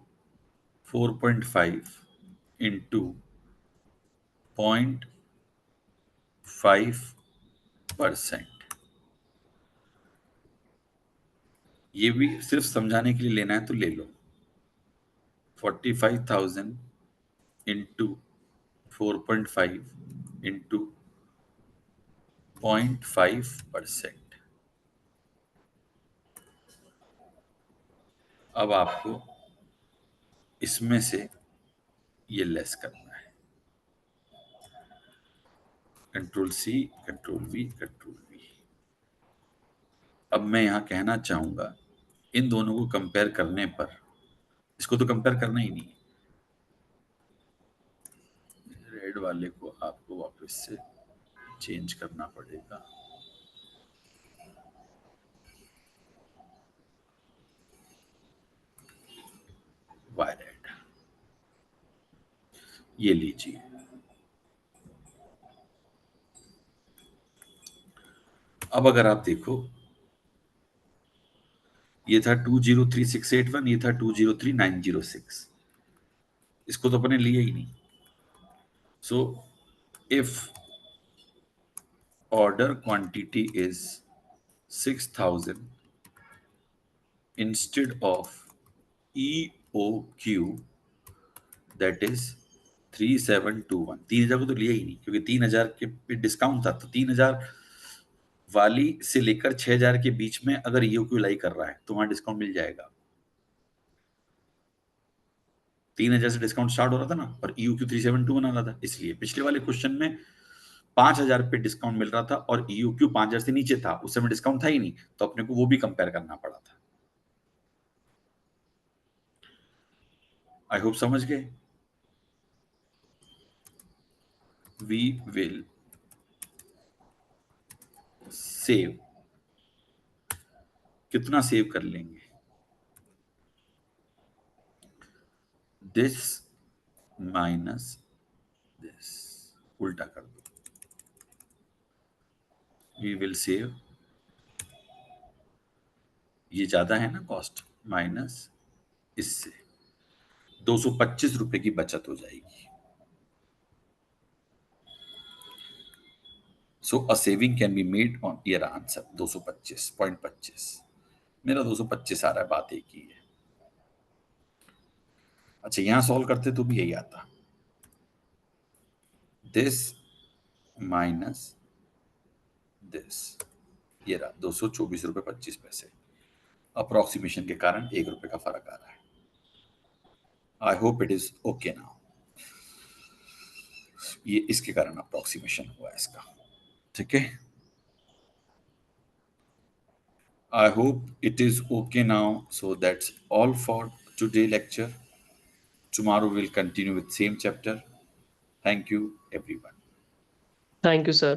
S1: 4.5 इंटू 0.5%। ये भी सिर्फ समझाने के लिए लेना है तो ले लो। 45,000 into 4.5 into 0.5%। अब आपको इसमें से ये लेस करना है, control C, control V, control V. अब मैं यहां कहना चाहूंगा इन दोनों को कंपेयर करने पर, इसको तो कंपेयर करना ही नहीं है, रेड वाले को आपको वापस से चेंज करना पड़ेगा। वाई रेड, ये लीजिए। अब अगर आप देखो, ये था 203,681, ये था 203,906, इसको तो अपने लिए ही नहीं। So if order quantity is 6,000 instead of EOQ, that is 3721। 3,000 को तो लिया ही नहीं, क्योंकि 3,000 के पे डिस्काउंट था, तो 3,000 वाली से लेकर 6,000 के बीच में अगर EOQ लाई कर रहा है तो वहां डिस्काउंट मिल जाएगा। 3,000 से डिस्काउंट स्टार्ट हो रहा था ना, और EOQ 3,721 आ रहा था, इसलिए पिछले वाले क्वेश्चन में 5,000 पे डिस्काउंट मिल रहा था और EOQ 5,000 से नीचे था, उस समय डिस्काउंट था ही नहीं, तो अपने को वो भी कंपेयर करना पड़ा था। आई होप समझ गए। वी विल सेव, कितना सेव कर लेंगे? दिस माइनस दिस, उल्टा कर दो। वी विल सेव, ये ज्यादा है ना कॉस्ट, माइनस इससे 225 रुपए की बचत हो जाएगी। So a saving can be made on year answer 225.25। मेरा 225 आ रहा है, बात एक ही है। अच्छा, यहां सॉल्व करते तो भी यही आता, दिस माइनस दिस, ये रहा 224 रुपए 25 पैसे। अप्रोक्सीमेशन के कारण 1 रुपए का फर्क आ रहा है। I hope it is okay now. ये इसके कारण अप्रोक्सीमेशन हुआ इसका, ठीक है। I hope it is okay now. So that's all for today lecture. Tomorrow we'll continue with same chapter. Thank you everyone.
S3: Thank you, sir.